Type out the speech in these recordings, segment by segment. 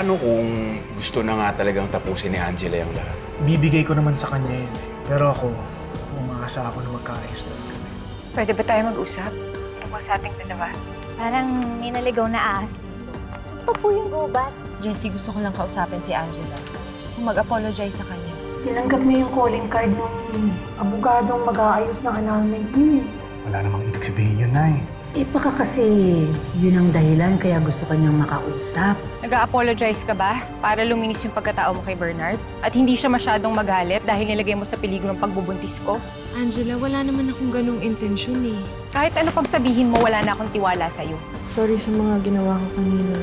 paano kung gusto na nga talagang tapusin ni Angela yung lahat? Bibigay ko naman sa kanya yun. Pero ako, umaasa ako na magkaayos pa rin kami. Pwede ba tayo mag-usap? Tungkol sa ating dalawa. Parang may naligaw na ahas dito. Ito po yung gubat. Jessie, gusto ko lang kausapin si Angela. Gusto ko mag-apologize sa kanya. Tinanggap niya yung calling card ng abogadong mag-aayos ng annulment niya. Wala namang ibig sabihin yun, Nay. Baka kasi yun ang dahilan kaya gusto kanyang makausap. Nag-a-apologize ka ba para luminis yung pagkatao mo kay Bernard? At hindi siya masyadong magalit dahil nilagay mo sa peligro ng pagbubuntis ko? Angela, wala naman akong ganong intensyon eh. Kahit ano pang sabihin mo, wala na akong tiwala sa'yo. Sorry sa mga ginawa ko kanina.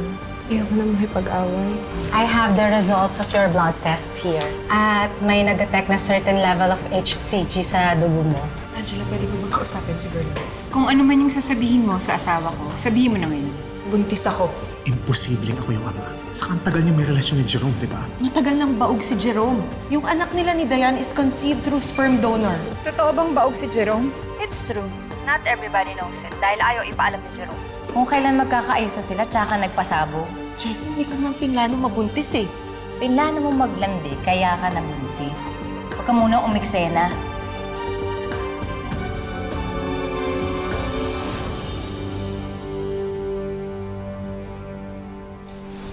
Ayoko na makipag-away. I have the results of your blood test here. At may na-detect na certain level of HCG sa dugo mo. Angela, pwede ko bang kausapin si Bernard? Kung ano man yung sasabihin mo sa asawa ko, sabihin mo na ngayon. Buntis ako. Imposibleng ako yung ama. Saka ang tagal niya may relasyon ni Jerome, di ba? Matagal nang baog si Jerome. Yung anak nila ni Diane is conceived through sperm donor. Totoo bang baog si Jerome? It's true. Not everybody knows it dahil ayaw ipaalam ni Jerome. Kung kailan magkakaayos na sila, tsaka nagpasabog. Jessie, hindi ko naman pinlano mabuntis eh. Pinlano mo maglandi, kaya ka nabuntis. Huwag ka muna umiksena.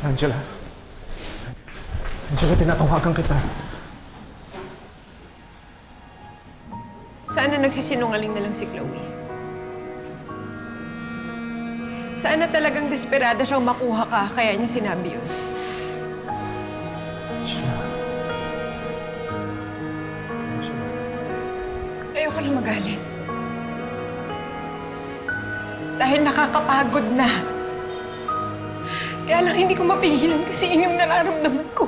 Angela. Angela, tinatawagan kita. Sana nagsisinungaling na lang si Chloe. Sana talagang desperada siyang makuha ka, kaya niya sinabi yun. Angela. Angela. Ayoko na magalit. Dahil nakakapagod na. Kaya lang hindi ko mapigilan kasi yun yung nararamdaman ko.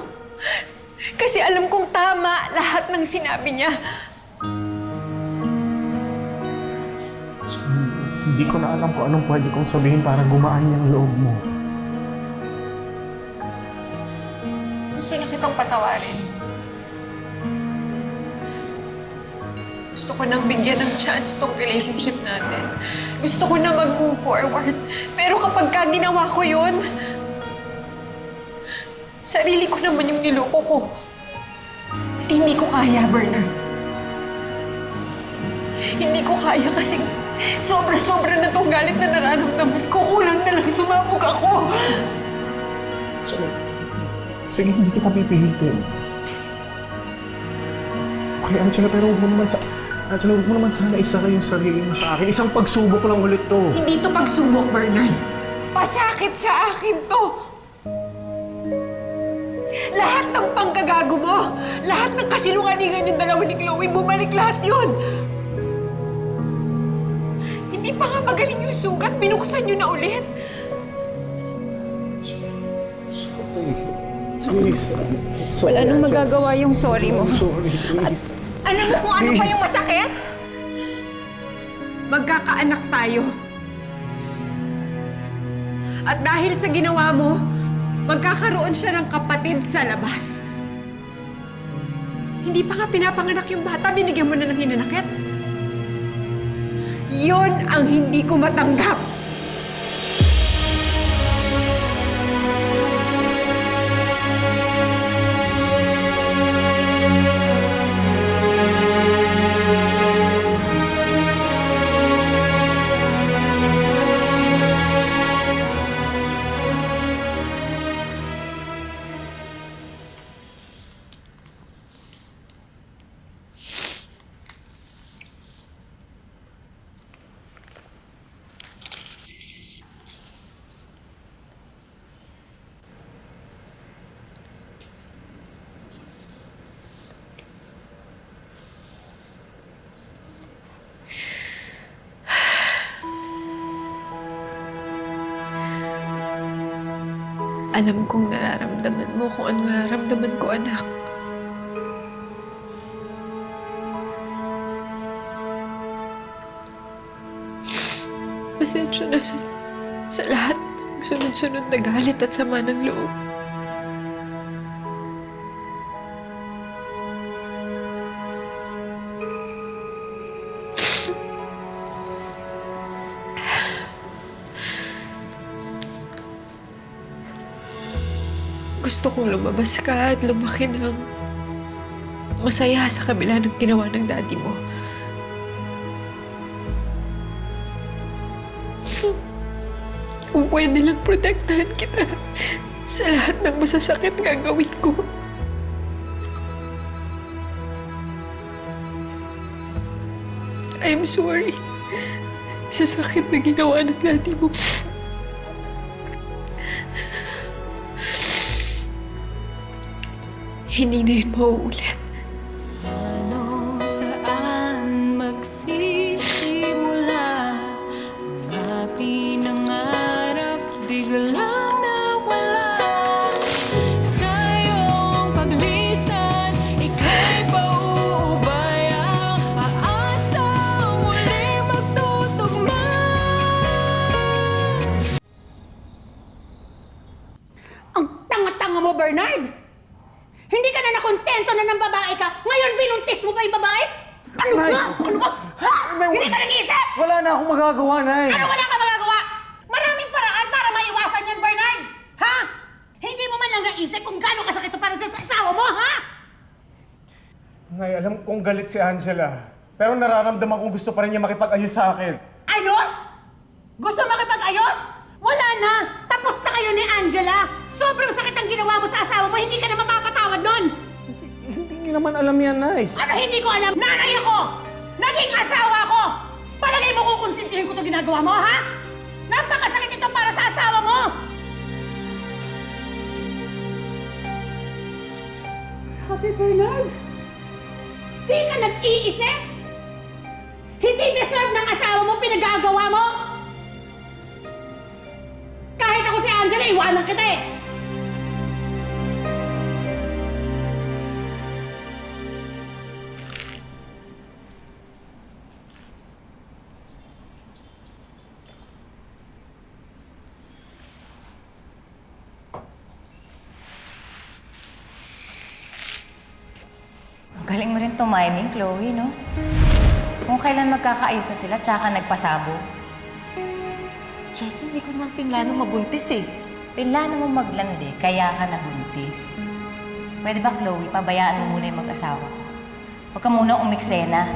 Kasi alam kong tama lahat ng sinabi niya. Hindi ko na alam kung anong pwede kong sabihin para gumaan yung loob mo. Gusto na kitang patawarin. Gusto ko nang bigyan ng chance tong relationship natin. Gusto ko na mag-move forward. Pero kapag ka ginawa ko yun, sarili ko naman yung niloko ko. At hindi ko kaya, Bernard. Hindi ko kaya kasi sobra-sobra na tong galit na nararamdaman ko. Kulang na lang sumabog ako. Sige, hindi kita pipilitin. Okay, Angela, pero huwag mo naman Angela, huwag mo naman sana isa yung sarili mo sa akin. Isang pagsubok lang ulit to. Hindi to pagsubok, Bernard. Pasakit sa akin to. Lahat ng panggagago mo, lahat ng kasinungalingan yung dalawa ni Chloe, bumalik lahat yun. Hindi pa nga magaling yung sugat, binuksan nyo na ulit. Sorry. Please. Wala nang magagawa yung sorry mo. Sorry, please. Alam mo kung ano pa yung masakit? Magkakaanak tayo. At dahil sa ginawa mo, magkakaroon siya ng kapatid sa labas. Hindi pa nga pinapanganak yung bata, binigyan mo na ng hinanakit. Yon ang hindi ko matanggap. Alam kong nararamdaman mo kung ano nararamdaman ko, anak. Pasensya na sa lahat ng sunod-sunod na galit at sama ng loob. Gusto kong lumabas ka at lumaki ng masaya sa kabila ng ginawa ng daddy mo. Kung pwede lang protektahan kita sa lahat ng masasakit gagawin ko. I'm sorry sa sakit na ginawa ng daddy mo. Hindi na yun mauulit. Saan magsisimula? Mga pinangarap biglang nawala. Sa iyong paglisan, ika'y pauubaya. Aasang muli magtutugma. Ang tanga-tanga mo, Bernard! Hindi ka na nakontento na ng babae ka, ngayon binuntis mo pa yung babae? Ano Nay! ba? Ano ba? Ha? Hindi ka nag-iisip? Wala na akong magagawa, Nay. Ano wala ka magagawa? Maraming paraan para maiwasan yan, Bernard! Ha? Hindi mo man lang naisip kung gaano kasakit ito para sa asawa mo, ha? Nay, alam kong galit si Angela. Pero nararamdaman kong gusto pa rin niya makipag-ayos sa akin. Ayos? Gusto makipag-ayos? Wala na! Tapos na kayo ni Angela! Sobrang sakit ang ginawa mo sa asawa mo, hindi ka na mapapatawad nun! Hindi niyo naman alam yan, Nay. Ano hindi ko alam? Nanay ako! Naging asawa ko! Palagay mo kukonsintihin ko ito ginagawa mo, ha? Napakasakit ito para sa asawa mo! Happy Bernard! Di ka nag-iisip? Hindi deserve ng asawa mo pinagagawa mo? Kahit ako si Angela, iwanan kita eh! Ang galing mo rin tumiming, Chloe, no? Kung kailan magkakaayos na sila, tsaka nagpasabo. Jessie, hindi ko naman pinlano mabuntis eh. Pinlano mo maglandi, kaya ka nabuntis. Pwede ba, Chloe, pabayaan mo muna yung mag-asawa ko? Huwag ka muna umiksena.